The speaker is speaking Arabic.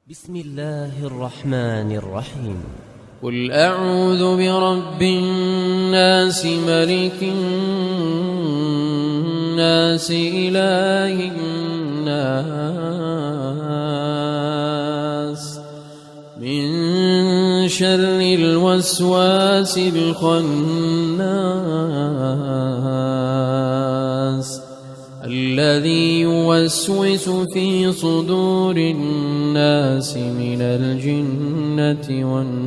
بسم الله الرحمن الرحيم. قل أعوذ برب الناس ملك الناس إله الناس من شر الوسواس الخناس الذي يوسوس في صدور الناس من الجنة والناس.